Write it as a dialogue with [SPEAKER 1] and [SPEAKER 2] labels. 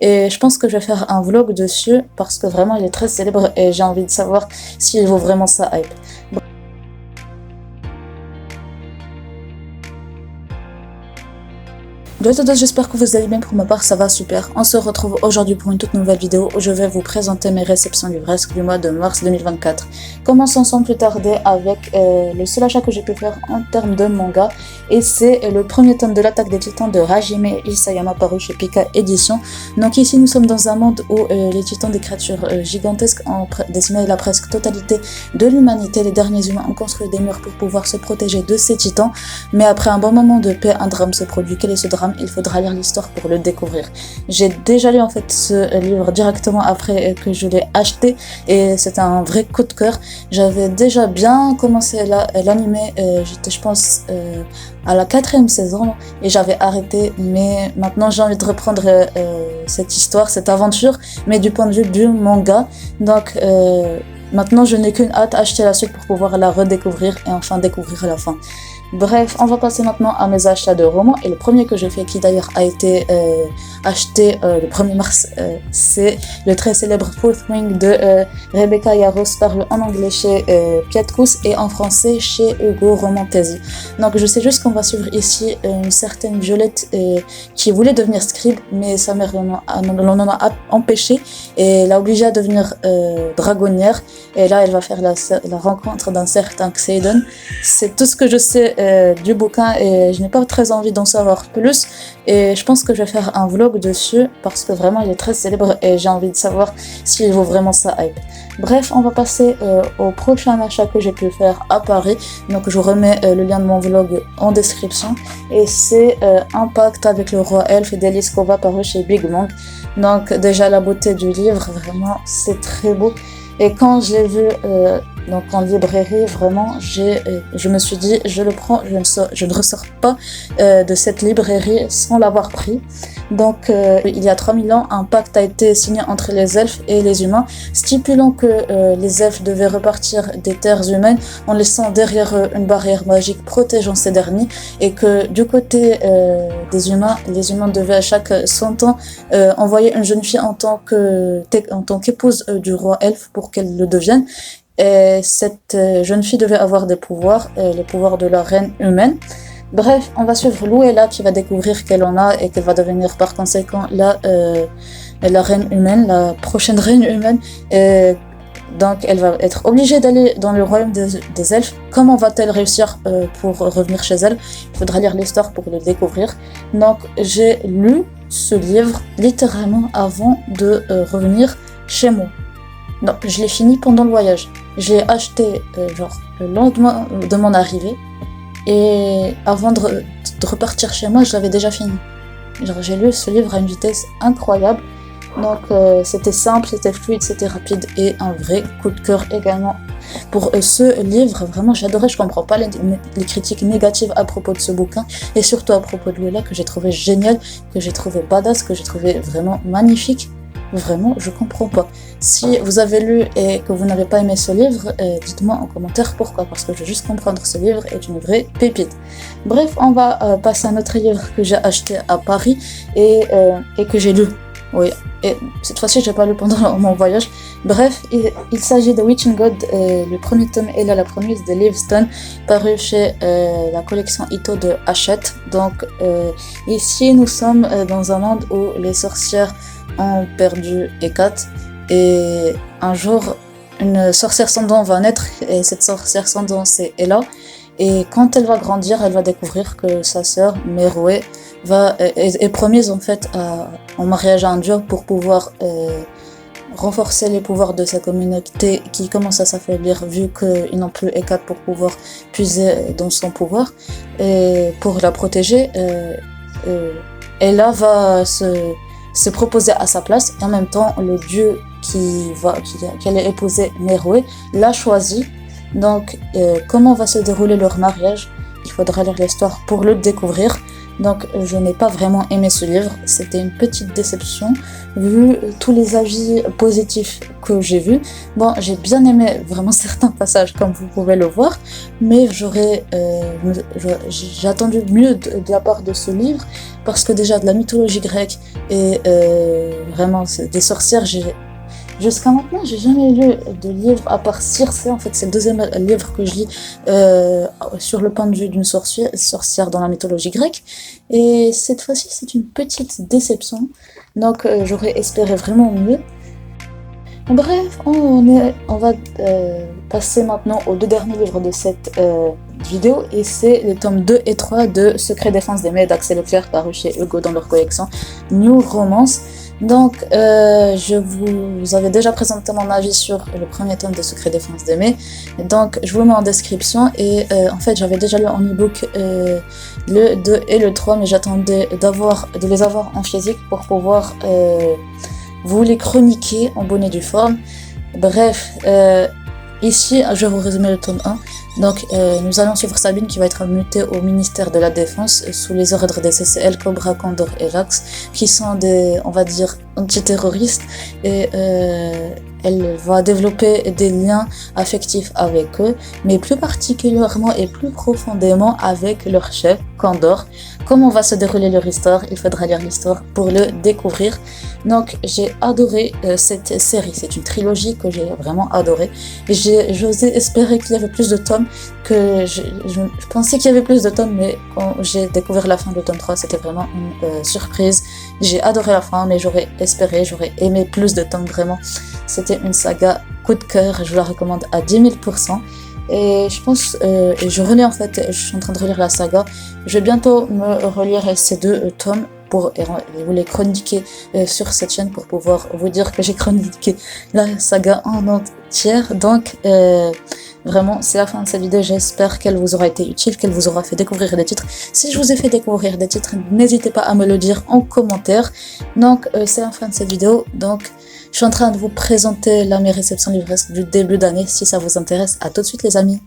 [SPEAKER 1] et je pense que je vais faire un vlog dessus parce que vraiment il est très célèbre et j'ai envie de savoir s'il vaut vraiment sa hype. De toute j'espère que vous allez bien. Pour ma part, ça va super. On se retrouve aujourd'hui pour une toute nouvelle vidéo où je vais vous présenter mes réceptions livresques du mois de mars 2024. Commençons sans plus tarder avec le seul achat que j'ai pu faire en termes de manga, et c'est le premier tome de l'Attaque des Titans de Hajime Isayama paru chez Pika Édition. Donc ici nous sommes dans un monde où les titans, des créatures gigantesques, ont décimé la presque totalité de l'humanité. Les derniers humains ont construit des murs pour pouvoir se protéger de ces titans, mais après un bon moment de paix, un drame se produit. Quel est ce drame? Il faudra lire l'histoire pour le découvrir. J'ai déjà lu en fait ce livre directement après que je l'ai acheté et c'est un vrai coup de cœur. J'avais déjà bien commencé l'anime, j'étais je pense à la 4e saison et j'avais arrêté, mais maintenant j'ai envie de reprendre cette histoire, cette aventure, mais du point de vue du manga. Donc maintenant je n'ai qu'une hâte, acheter la suite pour pouvoir la redécouvrir et enfin découvrir la fin. Bref, on va passer maintenant à mes achats de romans, et le premier que je fais, qui d'ailleurs a été acheté le 1er mars, c'est le très célèbre Fourth Wing de Rebecca Yarros, paru en anglais chez Piatkus et en français chez Hugo Romantesi. Donc je sais juste qu'on va suivre ici une certaine Violette qui voulait devenir scribe, mais sa mère l'en a empêché et l'a obligée à devenir dragonnière, et là elle va faire la rencontre d'un certain Xaden. C'est tout ce que je sais du bouquin et je n'ai pas très envie d'en savoir plus, et je pense que je vais faire un vlog dessus parce que vraiment il est très célèbre et j'ai envie de savoir s'il vaut vraiment sa hype. Bref, on va passer au prochain achat que j'ai pu faire à Paris. Donc je vous remets le lien de mon vlog en description, et c'est un pacte avec le roi elfe d'Elise Kova paru chez Big Manga. Donc déjà la beauté du livre, vraiment c'est très beau. Et quand je l'ai vu donc en librairie, vraiment, je me suis dit, je le prends, je ne ressors pas de cette librairie sans l'avoir pris. Donc il y a 3000 ans, un pacte a été signé entre les elfes et les humains, stipulant que les elfes devaient repartir des terres humaines en laissant derrière eux une barrière magique protégeant ces derniers, et que du côté des humains, les humains devaient à chaque 100 ans envoyer une jeune fille en tant qu'épouse du roi elfe pour qu'elle le devienne. Et cette jeune fille devait avoir des pouvoirs, les pouvoirs de la reine humaine. Bref, on va suivre Luella qui va découvrir qu'elle en a et qu'elle va devenir par conséquent la reine humaine, la prochaine reine humaine. Et donc elle va être obligée d'aller dans le royaume des elfes. Comment va-t-elle réussir pour revenir chez elle? Il faudra lire l'histoire pour le découvrir. Donc j'ai lu ce livre littéralement avant de revenir chez moi. Donc je l'ai fini pendant le voyage. Je l'ai acheté le lendemain de mon arrivée, et avant de repartir chez moi, je l'avais déjà fini. J'ai lu ce livre à une vitesse incroyable. Donc c'était simple, c'était fluide, c'était rapide, et un vrai coup de cœur également pour ce livre. Vraiment j'adorais, je comprends pas les critiques négatives à propos de ce bouquin, et surtout à propos de Luella, que j'ai trouvé génial, que j'ai trouvé badass, que j'ai trouvé vraiment magnifique. Vraiment, je comprends pas. Si vous avez lu et que vous n'avez pas aimé ce livre, dites-moi en commentaire pourquoi, parce que je veux juste comprendre. Ce livre est une vraie pépite. Bref, on va passer à un autre livre que j'ai acheté à Paris et que j'ai lu. Oui, et cette fois-ci, je l'ai pas lu pendant mon voyage. Bref, il s'agit de Witching God, le premier tome est là, la promise de Livingstone, paru chez la collection Ito de Hachette. Donc ici, nous sommes dans un monde où les sorcières ont perdu Hécate, et un jour une sorcière sans don va naître, et cette sorcière sans don c'est Ella, et quand elle va grandir, elle va découvrir que sa sœur Meroé est promise en fait en mariage à un dieu pour pouvoir renforcer les pouvoirs de sa communauté qui commence à s'affaiblir vu qu'ils n'ont plus Hécate pour pouvoir puiser dans son pouvoir, et pour la protéger, Ella va se proposer à sa place, et en même temps le dieu qu'elle a épousé, Meroé, l'a choisi. Donc comment va se dérouler leur mariage? Il faudra lire l'histoire pour le découvrir. Donc je n'ai pas vraiment aimé ce livre, c'était une petite déception vu tous les avis positifs que j'ai vus. Bon, j'ai bien aimé vraiment certains passages comme vous pouvez le voir, mais j'ai attendu mieux de la part de ce livre, parce que déjà de la mythologie grecque et vraiment, c'est des sorcières. Jusqu'à maintenant, j'ai jamais lu de livre à part Circe. En fait, c'est le deuxième livre que je lis sur le point de vue d'une sorcière dans la mythologie grecque. Et cette fois-ci, c'est une petite déception. Donc, j'aurais espéré vraiment mieux. Bref, on va passer maintenant aux deux derniers livres de cette vidéo, et c'est les tomes 2 et 3 de Secret Défense d'Aimé d'Axel Leclerc, paru chez Hugo dans leur collection New Romance. Donc, je vous avais déjà présenté mon avis sur le premier tome de Secret Défense d'Aimé, donc je vous le mets en description. Et en fait, j'avais déjà lu en e-book le 2 et le 3, mais j'attendais de les avoir en physique pour pouvoir vous les chroniquer en bonne et due forme. Bref, ici, je vais vous résumer le tome 1. Donc, nous allons suivre Sabine qui va être mutée au ministère de la Défense sous les ordres des CCL, Cobra, Condor et Rax, qui sont des, on va dire, antiterroristes, et elle va développer des liens affectifs avec eux, mais plus particulièrement et plus profondément avec leur chef, Condor. Comment va se dérouler leur histoire? Il faudra lire l'histoire pour le découvrir. Donc, j'ai adoré cette série. C'est une trilogie que j'ai vraiment adorée. J'osais espérer qu'il y avait plus de tomes, je pensais qu'il y avait plus de tomes, mais quand j'ai découvert la fin de tome 3, c'était vraiment une surprise. J'ai adoré la fin, mais j'aurais aimé plus de tomes, vraiment. C'était une saga coup de cœur, je la recommande à 10 000%. Et je pense, et je relis en fait, je suis en train de relire la saga. Je vais bientôt me relire ces deux tomes pour vous les chroniquer sur cette chaîne, pour pouvoir vous dire que j'ai chroniqué la saga en entière. Donc, vraiment, c'est la fin de cette vidéo. J'espère qu'elle vous aura été utile, qu'elle vous aura fait découvrir des titres. Si je vous ai fait découvrir des titres, n'hésitez pas à me le dire en commentaire. Donc, c'est la fin de cette vidéo. Donc, je suis en train de vous présenter mes réceptions livresques du début d'année. Si ça vous intéresse, à tout de suite les amis.